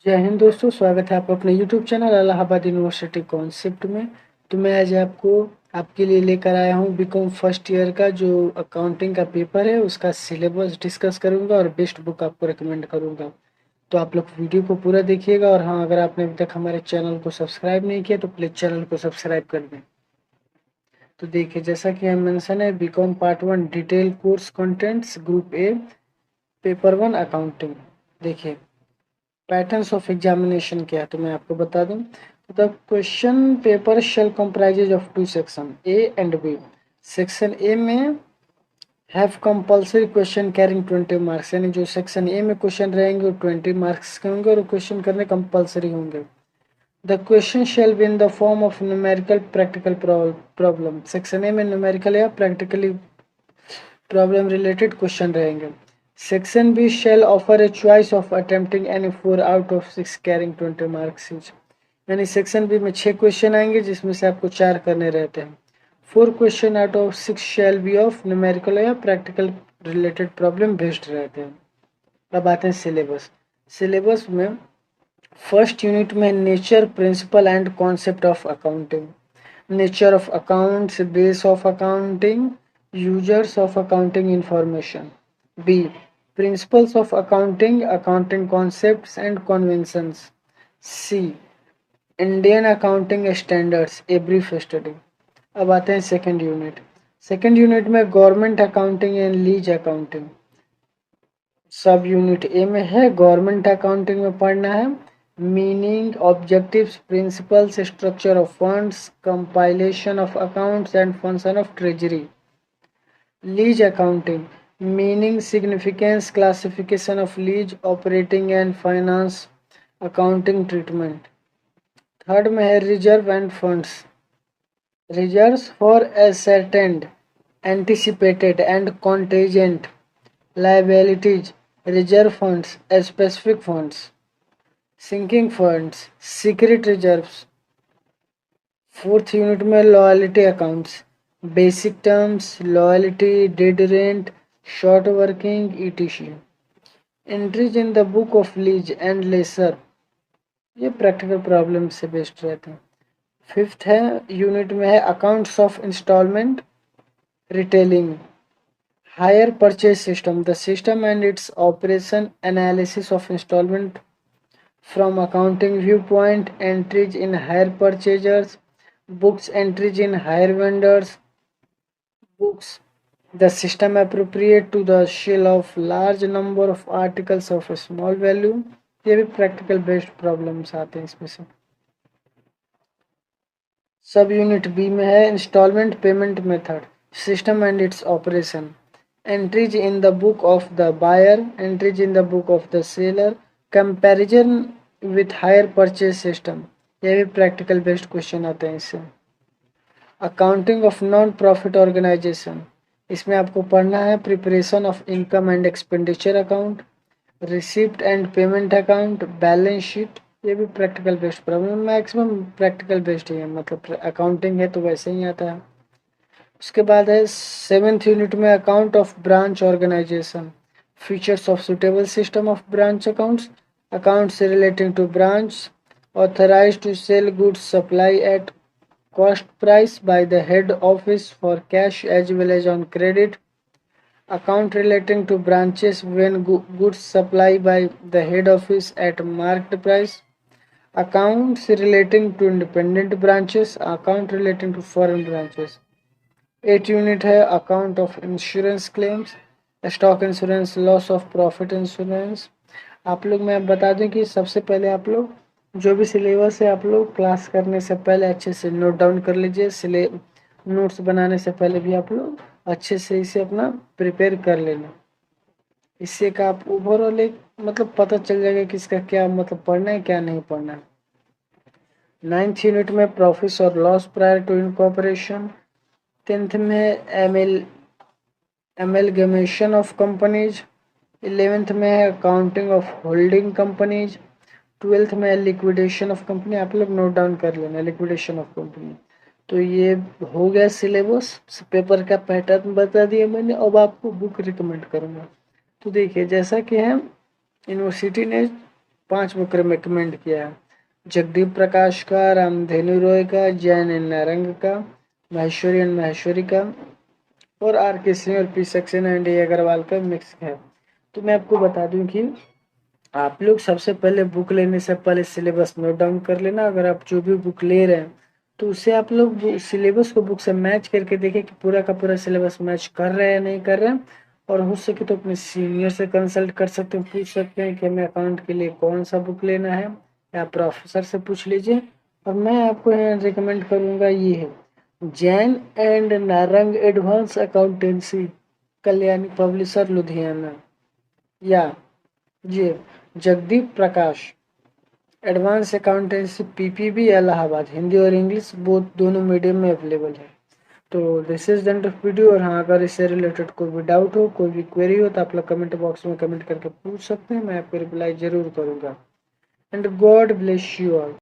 जय हिंद दोस्तों, स्वागत है आपका अपने YouTube channel Allahabad university concept में। तो मैं आज आपके लिए लेकर आया हूँ बीकॉम फर्स्ट ईयर का जो अकाउंटिंग का पेपर है उसका सिलेबस डिस्कस करूँगा और बेस्ट बुक आपको रिकमेंड करूँगा। तो आप लोग वीडियो को पूरा देखिएगा और हाँ, अगर आपने अभी तक हमारे चैनल को सब्सक्राइब नहीं किया तो प्लीज़ चैनल को सब्सक्राइब कर दें। तो देखिए, जैसा कि हम मेंशन है, BCom part 1 detail course contents group A paper 1 accounting. देखिए, पैटर्न्स ऑफ एग्जामिनेशन क्या है तो मैं आपको बता दूं। The question paper shall comprises of two section A and B. Section A में have compulsory question carrying 20 marks, यानी जो सेक्शन ए में क्वेश्चन रहेंगे वो 20 मार्क्स के होंगे और क्वेश्चन करने कंपल्सरी होंगे। The question shall be in the form of numerical practical problem. Section A में न्यूमेरिकल या प्रैक्टिकली प्रॉब्लम रिलेटेड क्वेश्चन रहेंगे। Section B shall offer a choice of attempting any 4 out of 6 carrying 20 marks each. यानी section B में 6 question आएंगे जिसमें से आपको 4 करने रहते हैं। 4 question out of 6 shall be of numerical या प्रैक्टिकल रिलेटेड प्रॉब्लम बेस्ड रहते हैं। अब आते हैं सिलेबस। सिलेबस में फर्स्ट यूनिट में nature, principle and concept of accounting, nature of accounts, base of accounting, users of accounting information. B principles of accounting, accounting concepts and conventions. C Indian accounting standards, a brief study. अब आते हैं second unit. Second unit में government accounting and lease accounting. सब unit A में है, government accounting में पढ़ना है meaning, objectives, principles, structure of funds, compilation of accounts and function of treasury. Lease accounting meaning, significance, classification of lease, operating and finance, accounting treatment. Third में है reserve and funds, reserves for ascertained, anticipated and contingent liabilities, reserve funds, specific funds, sinking funds, secret reserves। Fourth unit में loyalty accounts, basic terms, loyalty, dead rent, short working, etc. Entries in the book of lease and lessor, ये practical problem से based रहते हैं। Fifth है unit में है accounts of instalment, retailing, hire purchase system, the system and its operation, analysis of installment from accounting viewpoint, entries in hire purchasers, books entries in hire vendors, books, the system appropriate to the sale of large number of articles of a small value। ये भी practical based problems आते हैं इसमें से। सब unit B में है instalment payment method, system and its operation, entries in the book of the buyer, entries in the book of the seller, comparison with hire purchase system। ये भी practical based question आते हैं इससे। Accounting of non profit organisation, इसमें आपको पढ़ना है preparation of income and expenditure account, receipt and payment account, balance sheet. ये भी practical based problem, maximum practical based ही है, मतलब अकाउंटिंग है तो वैसे ही आता है। उसके बाद है सेवेंथ यूनिट में account of branch organisation, features of suitable system of branch accounts, accounts relating to branch, authorise to sell goods supply at cost price by the head office for cash as well as on credit, account relating to branches when goods supplied by the head office at marked price, accounts relating to independent branches, account relating to foreign branches। 8 unit है account of insurance claims, stock insurance, loss of profit insurance. आप लोग मैं बता दूं कि सबसे पहले आप लोग जो भी सिलेबस है आप लोग क्लास करने से पहले अच्छे से नोट डाउन कर लीजिए। नोट्स बनाने से पहले भी आप लोग अच्छे से इसे अपना प्रिपेयर कर लेना। इससे का आप ओवरऑल एक मतलब पता चल जाएगा कि इसका क्या मतलब पढ़ना है क्या नहीं पढ़ना है। 9th यूनिट में प्रॉफिट और loss prior to incorporation. 10th में एमेलगमेशन ऑफ कंपनीज। 11th में है accounting of holding companies. 12th में लिक्विडेशन ऑफ कंपनी, आप लोग नोट डाउन कर लेना लिक्विडेशन ऑफ कंपनी। तो ये हो गया सिलेबस, पेपर का पैटर्न बता दिया मैंने। अब आपको बुक रिकमेंड करूँगा। तो देखिए, जैसा कि है यूनिवर्सिटी ने 5 बुक रिकमेंड किया है। जगदीप प्रकाश का, रामधेनु रॉय का, जैन एन नारंग का, माहेश्वरी एन माहेश्वरी का, और आर के सिंह और पी सक्सेना एंड ए अग्रवाल का मिक्स है। तो मैं आपको बता दूं कि आप लोग सबसे पहले बुक लेने से पहले सिलेबस नोट डाउन कर लेना। अगर आप जो भी बुक ले रहे हैं तो उससे आप लोग सिलेबस को बुक से मैच करके देखें कि पूरा का पूरा सिलेबस मैच कर रहे हैं या नहीं कर रहे हैं। और हो सके तो अपने सीनियर से कंसल्ट कर सकते हैं, पूछ सकते हैं कि हमें अकाउंट के लिए कौन सा बुक लेना है, या प्रोफेसर से पूछ लीजिए। और मैं आपको रिकमेंड करूँगा ये है Jain and Narang advance accountancy, Kalyani publisher Ludhiana, या ये Jagdeep Prakash advance accountancy PPB Allahabad, Hindi और इंग्लिश बोथ दोनों मीडियम में अवेलेबल है। तो this is the end of video. और हाँ, अगर इससे रिलेटेड कोई भी डाउट हो, कोई भी क्वेरी हो, तो आप लोग कमेंट बॉक्स में कमेंट करके पूछ सकते हैं, मैं आपको रिप्लाई जरूर करूंगा। And God bless you all.